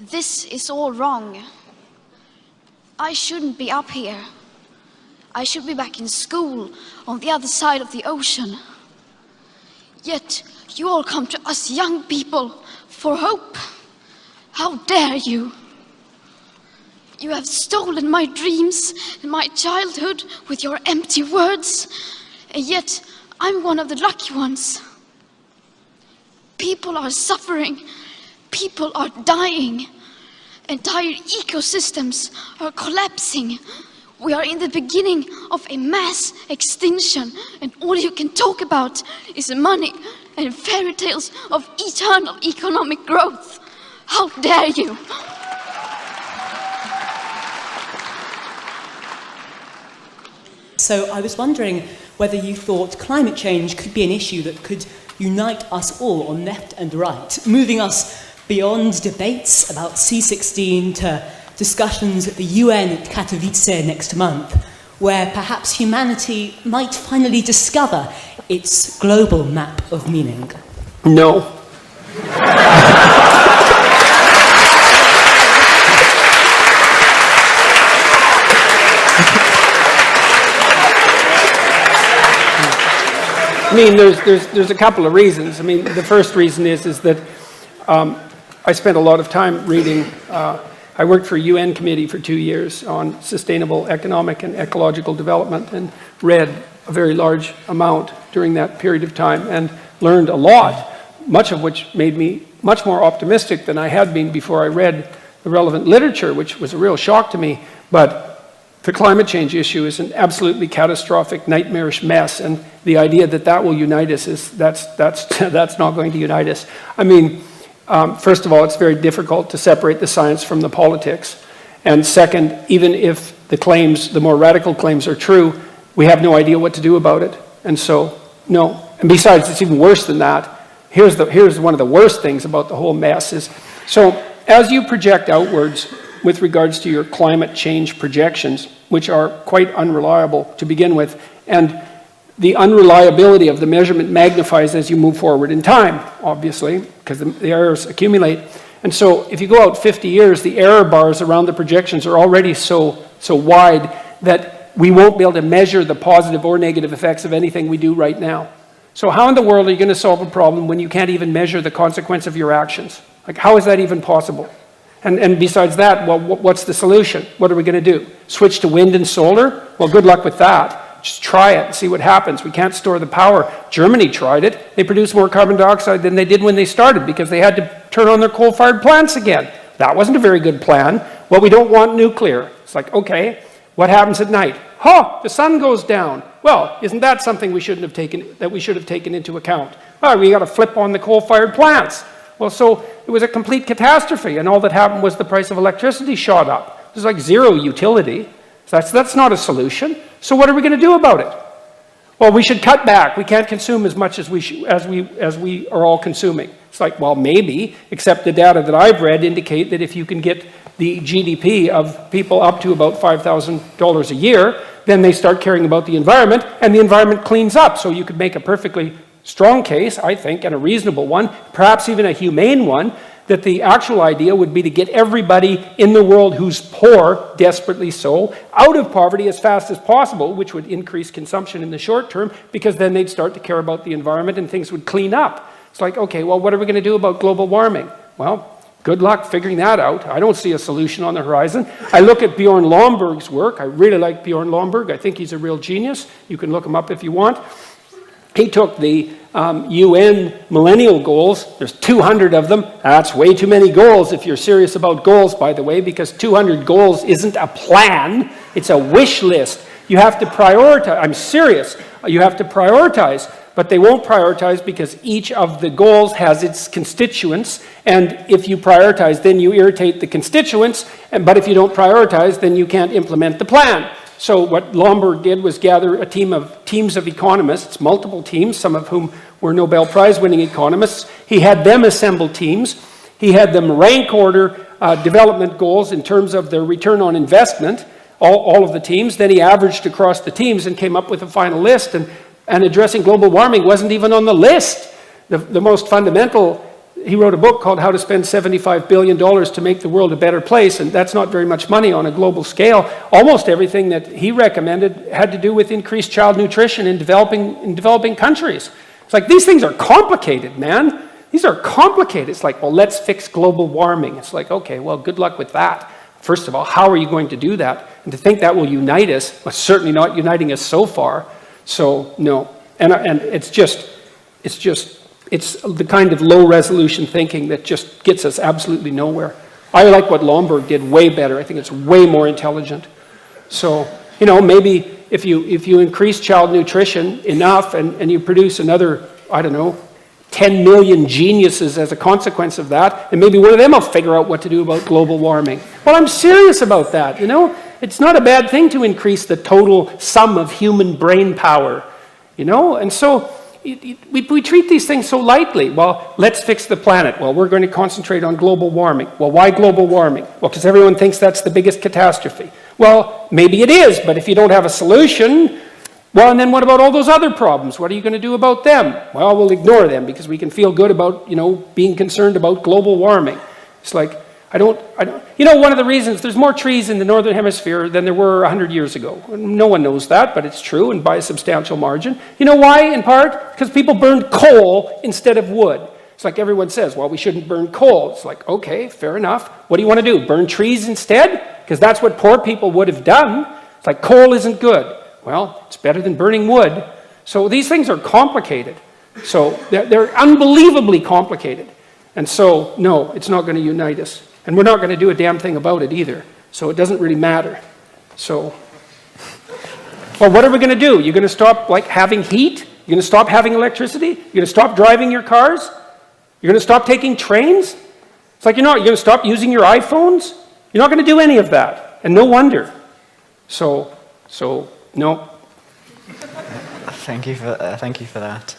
This is all wrong. I shouldn't be up here. I should be back in school on the other side of the ocean. Yet you all come to us young people for hope. How dare you? You have stolen my dreams and my childhood with your empty words, and yet I'm one of the lucky ones. People are suffering. People are dying. Entire ecosystems are collapsing. We are in the beginning of a mass extinction, and all you can talk about is money and fairy tales of eternal economic growth. How dare you? So I was wondering whether you thought climate change could be an issue that could unite us all on left and right, moving us beyond debates about C16 to discussions at the UN at Katowice next month, where perhaps humanity might finally discover its global map of meaning. No. I mean, there's a couple of reasons. I mean, the first reason is that I spent a lot of time reading. I worked for a UN committee for 2 years on sustainable economic and ecological development, and read a very large amount during that period of time and learned a lot, much of which made me much more optimistic than I had been before I read the relevant literature, which was a real shock to me. But the climate change issue is an absolutely catastrophic, nightmarish mess, and the idea that that will unite us is that's not going to unite us. I mean, first of all, it's very difficult to separate the science from the politics, and second, even if the claims, the more radical claims, are true, we have no idea what to do about it, and so no. And besides, it's even worse than that. Here's one of the worst things about the whole mess is, so as you project outwards with regards to your climate change projections, which are quite unreliable to begin with, and the unreliability of the measurement magnifies as you move forward in time, obviously, because the errors accumulate. And so if you go out 50 years, the error bars around the projections are already so wide that we won't be able to measure the positive or negative effects of anything we do right now. So how in the world are you going to solve a problem when you can't even measure the consequence of your actions? Like, how is that even possible? And besides that, well, what's the solution? What are we going to do? Switch to wind and solar? Well, good luck with that. Just try it and see what happens. We can't store the power. Germany tried it. They produced more carbon dioxide than they did when they started because they had to turn on their coal-fired plants again. That wasn't a very good plan. Well, we don't want nuclear. It's like, okay, what happens at night? The sun goes down. Well, isn't that something we should have taken into account? Oh, we got to flip on the coal-fired plants. Well, so it was a complete catastrophe, and all that happened was the price of electricity shot up. There's like zero utility. So that's not a solution. So what are we going to do about it? Well, we should cut back. We can't consume as much as we are all consuming. It's like, well, maybe, except the data that I've read indicate that if you can get the GDP of people up to about $5,000 a year, then they start caring about the environment, and the environment cleans up. So you could make a perfectly strong case, I think, and a reasonable one, perhaps even a humane one, that the actual idea would be to get everybody in the world who's poor, desperately so, out of poverty as fast as possible, which would increase consumption in the short term, because then they'd start to care about the environment and things would clean up. It's like, okay, well, what are we going to do about global warming? Well, good luck figuring that out. I don't see a solution on the horizon. I look at Bjorn Lomborg's work. I really like Bjorn Lomborg. I think he's a real genius. You can look him up if you want. He took the UN millennial goals. There's 200 of them. That's way too many goals if you're serious about goals, by the way, because 200 goals isn't a plan. It's a wish list. You have to prioritize. I'm serious. You have to prioritize. But they won't prioritize because each of the goals has its constituents. And if you prioritize, then you irritate the constituents. But if you don't prioritize, then you can't implement the plan. So what Lomborg did was gather a teams of economists, multiple teams, some of whom were Nobel Prize-winning economists. He had them assemble teams. He had them rank order development goals in terms of their return on investment, all of the teams. Then he averaged across the teams and came up with a final list. And addressing global warming wasn't even on the list. The most fundamental he wrote a book called How to Spend $75 Billion to Make the World a Better Place, and that's not very much money on a global scale. Almost everything that he recommended had to do with increased child nutrition in developing countries. It's like, these things are complicated, man. These are complicated. It's like, well, let's fix global warming. It's like, okay, well, good luck with that. First of all, how are you going to do that? And to think that will unite us, well, certainly not uniting us so far. So, no. And it's the kind of low-resolution thinking that just gets us absolutely nowhere. I like what Thunberg did way better. I think it's way more intelligent. So, you know, maybe if you increase child nutrition enough and you produce another, I don't know, 10 million geniuses as a consequence of that, and maybe one of them will figure out what to do about global warming. Well, I'm serious about that, you know? It's not a bad thing to increase the total sum of human brain power, you know? And so we treat these things so lightly. Well, let's fix the planet. Well, we're going to concentrate on global warming. Well, why global warming? Well, because everyone thinks that's the biggest catastrophe. Well, maybe it is, but if you don't have a solution, well, and then what about all those other problems? What are you going to do about them? Well, we'll ignore them because we can feel good about, you know, being concerned about global warming. It's like, you know, one of the reasons there's more trees in the Northern Hemisphere than there were 100 years ago. No one knows that, but it's true, and by a substantial margin. You know why, in part? Because people burned coal instead of wood. It's like everyone says, well, we shouldn't burn coal. It's like, okay, fair enough. What do you want to do? Burn trees instead? Because that's what poor people would have done. It's like, coal isn't good. Well, it's better than burning wood. So these things are complicated. So they're unbelievably complicated. And so, no, it's not going to unite us. And we're not going to do a damn thing about it either. So it doesn't really matter. So, well, what are we going to do? You're going to stop, like, having heat? You're going to stop having electricity? You're going to stop driving your cars? You're going to stop taking trains? It's like, you're going to stop using your iPhones? You're not going to do any of that. And no wonder. So, no. Thank you for that.